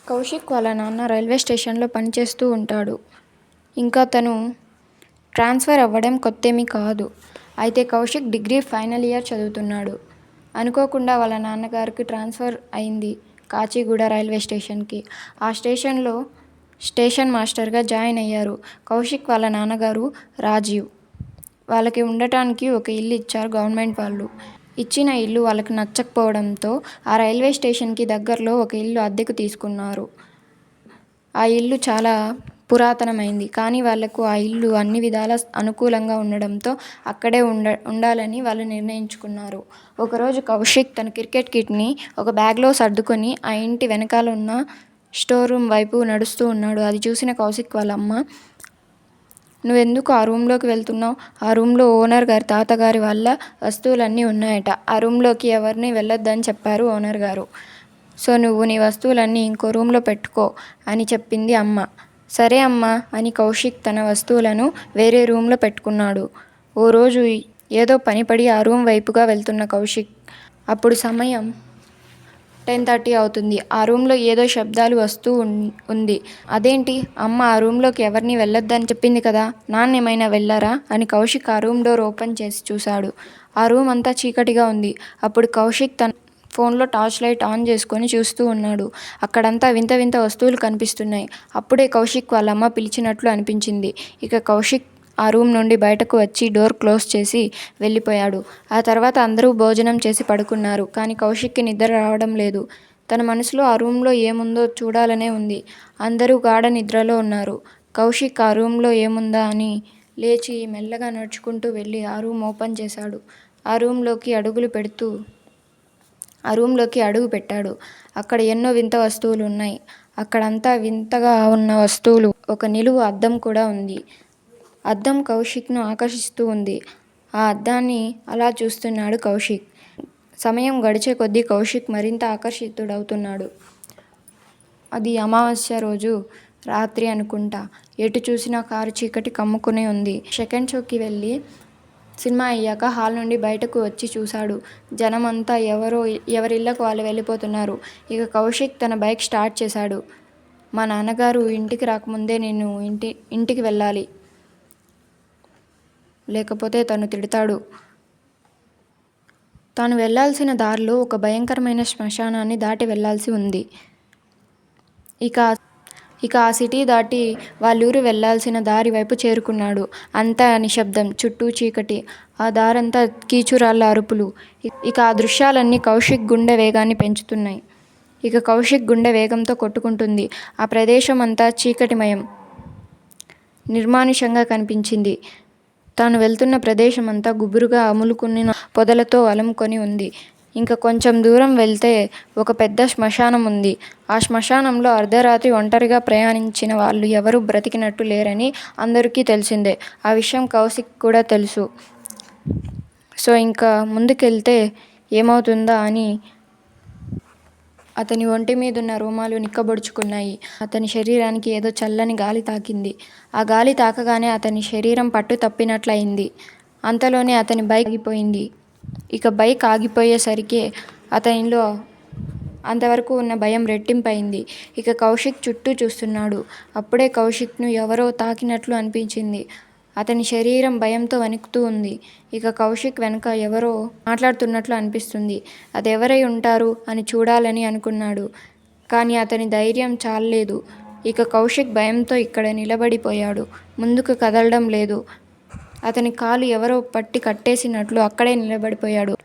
కౌశిక్ వాళ్ళ నాన్న రైల్వే స్టేషన్లో పనిచేస్తూ ఉంటాడు. ఇంకా తను ట్రాన్స్ఫర్ అవ్వడం కొత్తేమీ కాదు. అయితే కౌశిక్ డిగ్రీ ఫైనల్ ఇయర్ చదువుతున్నాడు. అనుకోకుండా వాళ్ళ నాన్నగారికి ట్రాన్స్ఫర్ అయింది కాచిగూడ రైల్వే స్టేషన్కి. ఆ స్టేషన్లో స్టేషన్ మాస్టర్గా జాయిన్ అయ్యారు. కౌశిక్ వాళ్ళ నాన్నగారు రాజీవ్. వాళ్ళకి ఉండటానికి ఒక ఇల్లు ఇచ్చారు గవర్నమెంట్ వాళ్ళు. ఇచ్చిన ఇల్లు వాళ్ళకి నచ్చకపోవడంతో ఆ రైల్వే స్టేషన్కి దగ్గరలో ఒక ఇల్లు అద్దెకు తీసుకున్నారు. ఆ ఇల్లు చాలా పురాతనమైంది. కానీ వాళ్లకు ఆ ఇల్లు అన్ని విధాలా అనుకూలంగా ఉండడంతో అక్కడే ఉండాలని వాళ్ళు నిర్ణయించుకున్నారు. ఒకరోజు కౌశిక్ తన క్రికెట్ కిట్ని ఒక బ్యాగ్లో సర్దుకొని ఆ ఇంటి వెనకాల ఉన్న స్టోర్ రూమ్ వైపు నడుస్తూ ఉన్నాడు. అది చూసిన కౌశిక్ వాళ్ళ అమ్మ, "నువ్వెందుకు ఆ రూమ్లోకి వెళ్తున్నావు? ఆ రూమ్లో ఓనర్ గారి తాతగారి వాళ్ళ వస్తువులన్నీ ఉన్నాయట. ఆ రూమ్లోకి ఎవరిని వెళ్ళొద్దని చెప్పారు ఓనర్ గారు. సో నువ్వు నీ వస్తువులన్నీ ఇంకో రూమ్లో పెట్టుకో" అని చెప్పింది అమ్మ. "సరే అమ్మా" అని కౌశిక్ తన వస్తువులను వేరే రూమ్లో పెట్టుకున్నాడు. ఓ రోజు ఏదో పనిపడి ఆ రూమ్ వైపుగా వెళ్తున్న కౌశిక్, అప్పుడు సమయం 10:30 అవుతుంది. ఆ రూమ్లో ఏదో శబ్దాలు వస్తూ ఉంది. "అదేంటి అమ్మ ఆ రూమ్లోకి ఎవరిని వెళ్ళొద్దని చెప్పింది కదా, నాన్నేమైనా వెళ్ళారా" అని కౌశిక్ ఆ రూమ్ డోర్ ఓపెన్ చేసి చూశాడు. ఆ రూమ్ అంతా చీకటిగా ఉంది. అప్పుడు కౌశిక్ తన ఫోన్లో టార్చ్ లైట్ ఆన్ చేసుకొని చూస్తూ ఉన్నాడు. అక్కడంతా వింత వింత వస్తువులు కనిపిస్తున్నాయి. అప్పుడే కౌశిక్ వాళ్ళ అమ్మ పిలిచినట్లు అనిపించింది. ఇక కౌశిక్ ఆ రూమ్ నుండి బయటకు వచ్చి డోర్ క్లోజ్ చేసి వెళ్ళిపోయాడు. ఆ తర్వాత అందరూ భోజనం చేసి పడుకున్నారు. కానీ కౌశిక్కి నిద్ర రావడం లేదు. తన మనసులో ఆ రూమ్లో ఏముందో చూడాలనే ఉంది. అందరూ గాఢ నిద్రలో ఉన్నారు. కౌశిక్ ఆ రూమ్లో ఏముందా అని లేచి మెల్లగా నడుచుకుంటూ వెళ్ళి ఆ రూమ్ ఓపెన్ చేశాడు. ఆ రూమ్లోకి అడుగు పెట్టాడు. అక్కడ ఎన్నో వింత వస్తువులు ఉన్నాయి. అక్కడంతా వింతగా ఉన్న వస్తువులు, ఒక నిలువు అద్దం కూడా ఉంది. అద్దం కౌశిక్ను ఆకర్షిస్తూ ఉంది. ఆ అద్దాన్ని అలా చూస్తున్నాడు కౌశిక్. సమయం గడిచే కొద్దీ కౌశిక్ మరింత ఆకర్షితుడవుతున్నాడు. అది అమావాస్య రోజు రాత్రి అనుకుంటా. ఎటు చూసినా కారు చీకటి కమ్ముకుని ఉంది. సెకండ్ షోకి వెళ్ళి సినిమా అయ్యాక హాల్ నుండి బయటకు వచ్చి చూశాడు. జనమంతా ఎవరిళ్లకు వాళ్ళు వెళ్ళిపోతున్నారు. ఇక కౌశిక్ తన బైక్ స్టార్ట్ చేశాడు. "మా నాన్నగారు ఇంటికి రాకముందే నేను ఇంటికి వెళ్ళాలి. లేకపోతే తను తిడతాడు." తాను వెళ్లాల్సిన దారిలో ఒక భయంకరమైన శ్మశానాన్ని దాటి వెళ్లాల్సి ఉంది. ఇక ఆ సిటీ దాటి వాళ్ళూరు వెళ్లాల్సిన దారి వైపు చేరుకున్నాడు. అంతా నిశ్శబ్దం, చుట్టూ చీకటి. ఆ దారంతా కీచురాళ్ల అరుపులు. ఇక ఆ దృశ్యాలన్నీ కౌశిక్ గుండె వేగాన్ని పెంచుతున్నాయి. ఇక కౌశిక్ గుండె వేగంతో కొట్టుకుంటుంది. ఆ ప్రదేశం అంతా చీకటిమయం, నిర్మానుష్యంగా కనిపించింది. తాను వెళ్తున్న ప్రదేశమంతా గుబురుగా అములుకున్న పొదలతో అలుముకొని ఉంది. ఇంక కొంచెం దూరం వెళ్తే ఒక పెద్ద శ్మశానం ఉంది. ఆ శ్మశానంలో అర్ధరాత్రి ఒంటరిగా ప్రయాణించిన వాళ్ళు ఎవరూ బ్రతికినట్టు లేరని అందరికీ తెలిసిందే. ఆ విషయం కౌశిక్ కూడా తెలుసు. సో ఇంకా ముందుకెళ్తే ఏమవుతుందా అని అతని ఒంటి మీదున్న రోమాలు నిక్కబొడుచుకున్నాయి. అతని శరీరానికి ఏదో చల్లని గాలి తాకింది. ఆ గాలి తాకగానే అతని శరీరం పట్టు తప్పినట్లయింది. అంతలోనే అతని బైక్ ఆగిపోయింది. ఇక బైక్ ఆగిపోయేసరికే అతనిలో అంతవరకు ఉన్న భయం రెట్టింపయింది. ఇక కౌశిక్ చుట్టూ చూస్తున్నాడు. అప్పుడే కౌశిక్ను ఎవరో తాకినట్లు అనిపించింది. అతని శరీరం భయంతో వణుకుతూ ఉంది. ఇక కౌశిక్ వెనక ఎవరో మాట్లాడుతున్నట్లు అనిపిస్తుంది. అదెవరై ఉంటారు అని చూడాలని అనుకున్నాడు. కానీ అతని ధైర్యం చాల్లేదు. ఇక కౌశిక్ భయంతో ఇక్కడ నిలబడిపోయాడు. ముందుకు కదలడం లేదు. అతని కాలు ఎవరో పట్టి కట్టేసినట్లు అక్కడే నిలబడిపోయాడు.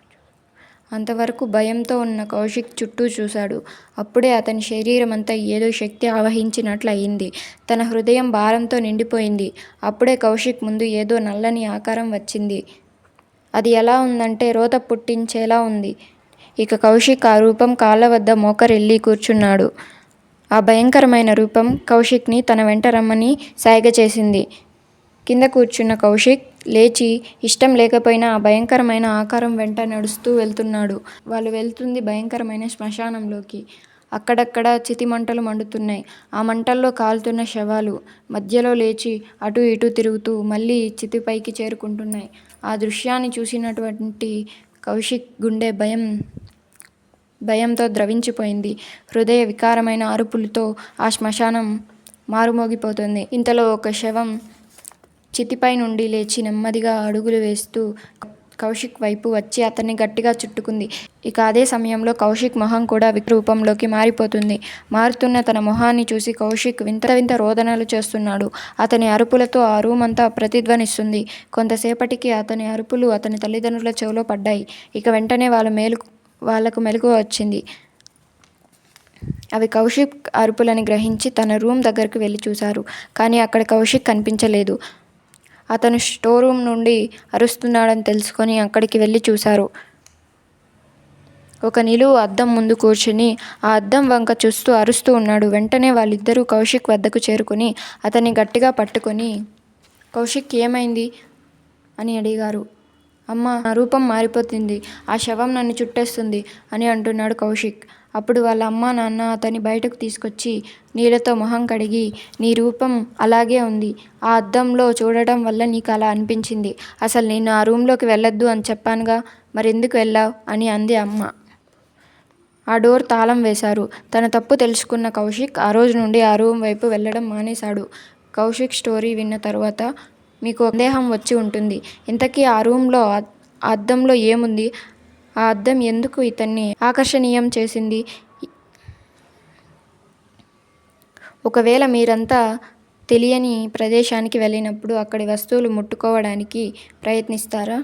అంతవరకు భయంతో ఉన్న కౌశిక్ చుట్టూ చూశాడు. అప్పుడే అతని శరీరమంతా ఏదో శక్తి ఆవహించినట్లు అయింది. తన హృదయం భారంతో నిండిపోయింది. అప్పుడే కౌశిక్ ముందు ఏదో నల్లని ఆకారం వచ్చింది. అది ఎలా ఉందంటే రోత పుట్టించేలా ఉంది. ఇక కౌశిక్ ఆ రూపం కాళ్ళ వద్ద మోకరిల్లి కూర్చున్నాడు. ఆ భయంకరమైన రూపం కౌశిక్ని తన వెంట రమ్మని సైగ చేసింది. కింద కూర్చున్న కౌశిక్ లేచి ఇష్టం లేకపోయినా ఆ భయంకరమైన ఆకారం వెంట నడుస్తూ వెళ్తున్నాడు. వాళ్ళు వెళ్తుంది భయంకరమైన శ్మశానంలోకి. అక్కడక్కడ చితిమంటలు మండుతున్నాయి. ఆ మంటల్లో కాలుతున్న శవాలు మధ్యలో లేచి అటూ ఇటూ తిరుగుతూ మళ్ళీ చితిపైకి చేరుకుంటున్నాయి. ఆ దృశ్యాన్ని చూసినటువంటి కౌశిక్ గుండె భయం భయంతో ద్రవించిపోయింది. హృదయ వికారమైన అరుపులతో ఆ శ్మశానం మారుమోగిపోతుంది. ఇంతలో ఒక శవం చితిపై నుండి లేచి నెమ్మదిగా అడుగులు వేస్తూ కౌశిక్ వైపు వచ్చి అతన్ని గట్టిగా చుట్టుకుంది. ఇక అదే సమయంలో కౌశిక్ మొహం కూడా వికృరూపంలోకి మారిపోతుంది. మారుతున్న తన మొహాన్ని చూసి కౌశిక్ వింత వింత రోదనలు చేస్తున్నాడు. అతని అరుపులతో ఆ రూమ్ అంతా ప్రతిధ్వనిస్తుంది. కొంతసేపటికి అతని అరుపులు అతని తల్లిదండ్రుల చెవిలో పడ్డాయి. ఇక వెంటనే వాళ్లకు మెలకువ వచ్చింది. అవి కౌశిక్ అరుపులని గ్రహించి తన రూమ్ దగ్గరకు వెళ్ళి చూశారు. కానీ అక్కడ కౌశిక్ కనిపించలేదు. అతను స్టోర్ రూమ్ నుండి అరుస్తున్నాడని తెలుసుకొని అక్కడికి వెళ్ళి చూశారు. ఒక నిలువు అద్దం ముందు కూర్చుని ఆ అద్దం వంక చూస్తూ అరుస్తూ ఉన్నాడు. వెంటనే వాళ్ళిద్దరూ కౌశిక్ వద్దకు చేరుకుని అతన్ని గట్టిగా పట్టుకొని, కౌశిక్ ఏమైంది అని అడిగారు. అమ్మ, నా రూపం మారిపోతుంది, ఆ శవం నన్ను చుట్టేస్తుంది అని అంటున్నాడు కౌశిక్. అప్పుడు వాళ్ళ అమ్మ నాన్న అతన్ని బయటకు తీసుకొచ్చి నీళ్ళతో మొహం కడిగి, నీ రూపం అలాగే ఉంది, ఆ అద్దంలో చూడటం వల్ల నీకు అలా అనిపించింది. అసలు నేను ఆ రూమ్లోకి వెళ్ళొద్దు అని చెప్పానుగా, మరెందుకు వెళ్ళావు అని అంది అమ్మ. ఆ డోర్ తాళం వేశారు. తన తప్పు తెలుసుకున్న కౌశిక్ ఆ రోజు నుండి ఆ రూమ్ వైపు వెళ్ళడం మానేశాడు. కౌశిక్ స్టోరీ విన్న తర్వాత మీకు సందేహం వచ్చి ఉంటుంది. ఇంతకీ ఆ రూమ్లో ఆ అద్దంలో ఏముంది? ఆ అద్దం ఎందుకు ఇతన్ని ఆకర్షణీయం చేసింది? ఒకవేళ మీరంతా తెలియని ప్రదేశానికి వెళ్ళినప్పుడు అక్కడి వస్తువులు ముట్టుకోవడానికి ప్రయత్నిస్తారా?